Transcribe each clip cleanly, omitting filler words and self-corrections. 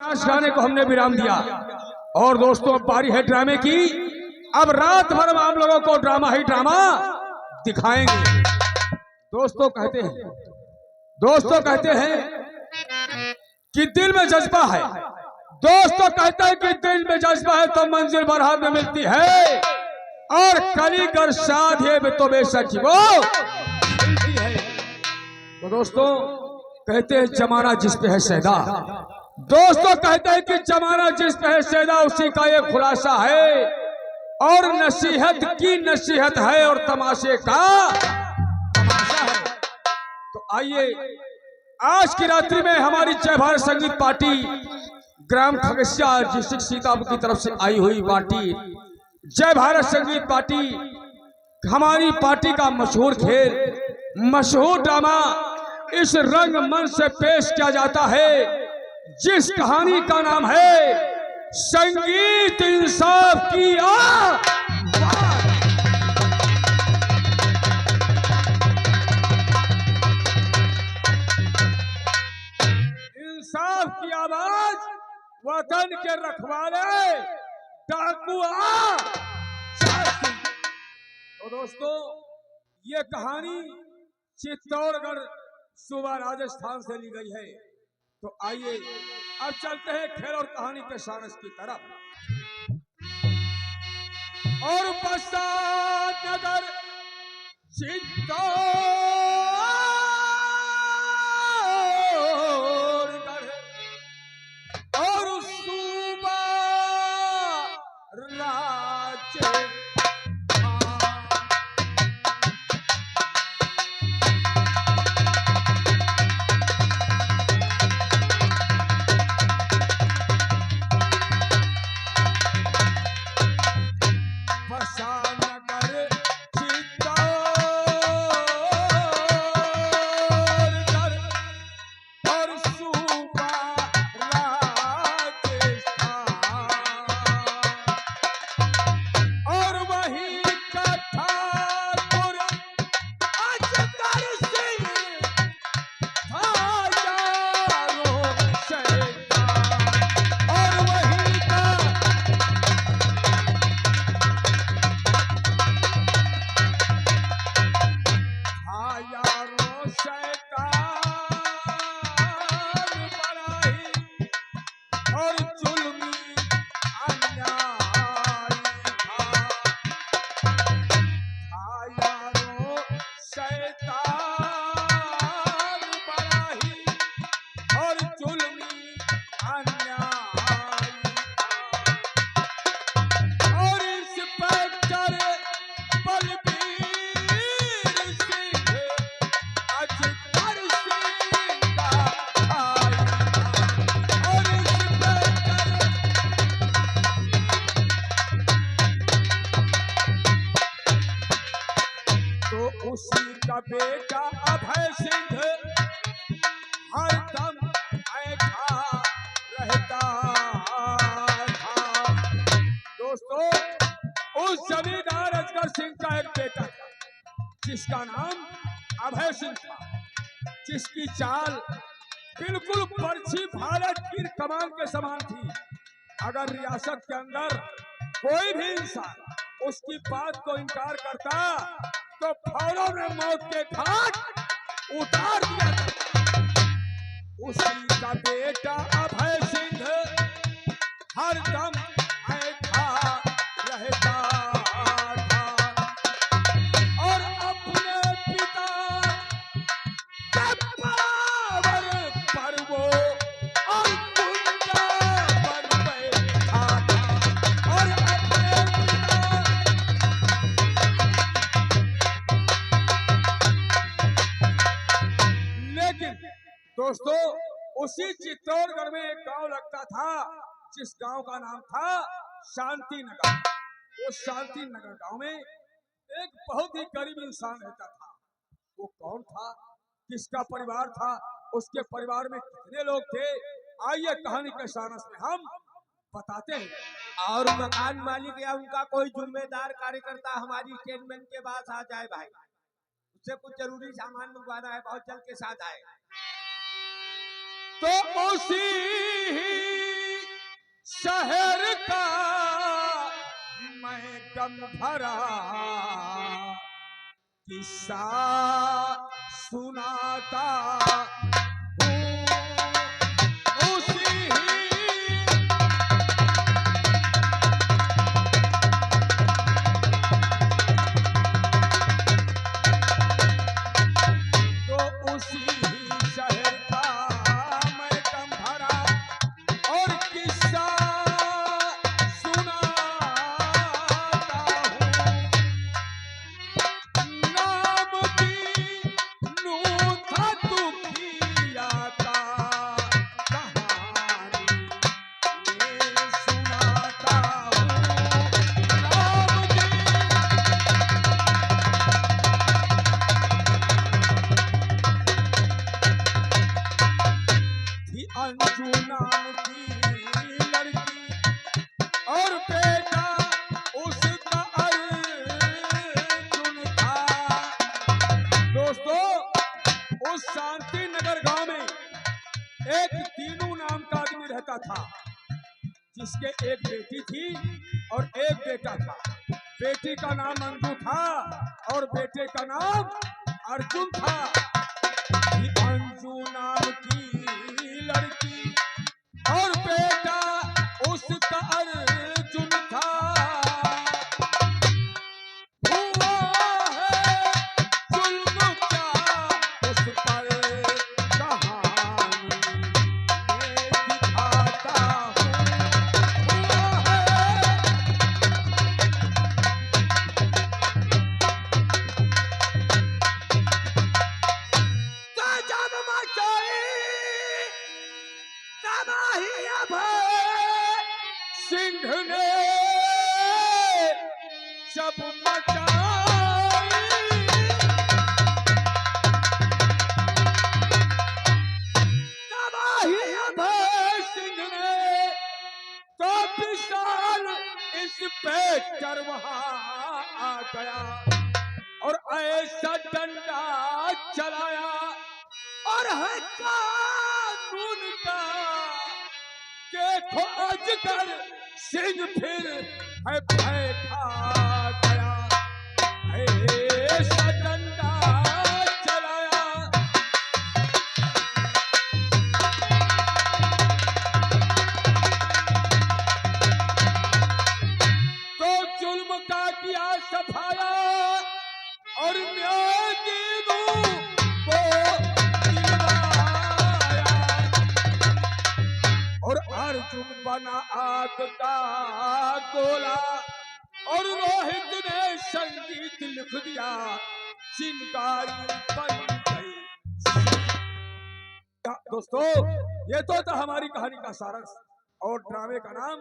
नाच गाने को हमने विराम दिया और दोस्तों अब बारी है ड्रामे की। अब रात भर हम लोगों को ड्रामा ही ड्रामा दिखाएंगे। दोस्तों कहते हैं कि दिल में जज्बा है। दोस्तों कहते हैं कि दिल में जज्बा है तो मंजिल बरहार में मिलती है, और कलीगर साधे में तो बेशक वो मिलती है। तो दोस्तों कहते हैं जमाना जिस पे है सैदा। दोस्तों कहते हैं कि जमाना जिस पे है सैदा उसी का ये खुलासा है, और नसीहत की नसीहत है और तमाशे का तमाशा है। तो आइए आज की रात्रि में हमारी जय भारत संगीत पार्टी ग्राम खगसिया डिस्ट्रिक्ट सीतापुर की तरफ से आई हुई पार्टी जय भारत संगीत पार्टी, हमारी पार्टी का मशहूर खेल मशहूर ड्रामा इस रंग मंच से पेश किया जाता है, जिस कहानी का नाम है संगीत इंसाफ की आवाज। इंसाफ की आवाज, वतन के रखवाले डाकू आ। तो दोस्तों ये कहानी चित्तौड़गढ़ सूबा राजस्थान से ली गई है। तो आइए अब चलते हैं खेल और कहानी के सारस की तरफ। और बस्तान नगर चित्तौड़गढ़ और सूबा राज्य बेटा अभय सिंह हरदम ऐठा रहता था। दोस्तों उस जमींदार अजगर सिंह का एक बेटा था जिसका नाम अभय सिंह था, जिसकी चाल बिल्कुल पर्ची भारत की कमान के समान थी। अगर रियासत के अंदर कोई भी इंसान उसकी बात को इनकार करता तो फौरन मौत के घाट उतार दिया जाता। उसी का बेटा अभय सिंह हरदम ऐठा रहता था और अपने पिता के पावर पर वो और गुंडा बन बैठा और अपने दोस्तों उसी चित्तौड़गढ़ में एक गांव लगता था जिस गांव का नाम था शांति नगर। उस शांति नगर गांव में एक बहुत ही गरीब इंसान रहता था। वो कौन था, किसका परिवार था, उसके परिवार में कितने लोग थे, आइए कहानी के सारस में हम बताते हैं। और मकान मालिक या उनका कोई जिम्मेदार कार्यकर्ता हमारी स्टेटमेंट के पास आ जाए भाई, उससे कुछ जरूरी सामान मंगवाना है, बहुत जल्द के साथ आए। तो उसी शहर का मैं दम भरा किस्सा सुनाता हूँ उसी तो उसी ही शहर का मैं दम भरा और किस्सा सुनाता हूँ। नाम दीनू था दुखिया का कहानी ये सुनाता हूँ। नाम थी अंजू नाम की लड़की और बेटा उसका अर्जुन था। दोस्तों, उस शांति नगर गांव में एक दीनू नाम का आदमी रहता था, जिसके एक बेटी थी और एक बेटा था। बेटी का नाम अंजू था और बेटे का नाम अर्जुन था। ये अंजू नाम की लड़की और बेटा उसका अर्जुन था। हुआ है जुल्म क्या उस पर कहानी ये दिखाता हूँ। हुआ है गजब मचाई तबाही अब सिंह ने जब मचाई तबाही अब सिंह ने तो विशाल इस पे वहां आ गया और ऐसा डंडा चलाया और है कानून का देखो अजगर सिंह फिर है भय खा गया। ऐसा डंडा चलाया तो जुल्म का किया सफाया और न्याय दीनू को दिलवाया और अर्जुन बना आग का गोला और रोहित ने संगीत लिख दिया, चिंगारी बन गई। दोस्तों, ये तो था हमारी कहानी का सारांश और ड्रामे का नाम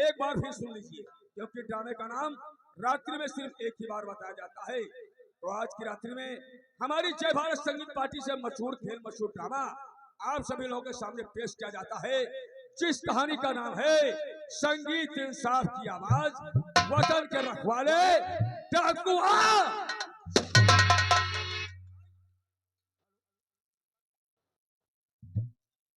एक बार फिर सुन लीजिए, क्योंकि ड्रामे का नाम रात्रि में सिर्फ एक ही बार बताया जाता है। तो आज की रात्रि में हमारी जय भारत संगीत पार्टी से मशहूर खेल मशहूर ड्रामा आप सभी लोगों के सामने पेश किया जाता है, जिस कहानी का नाम है संगीत इंसाफ की आवाज, वतन के रखवाले डाकुआ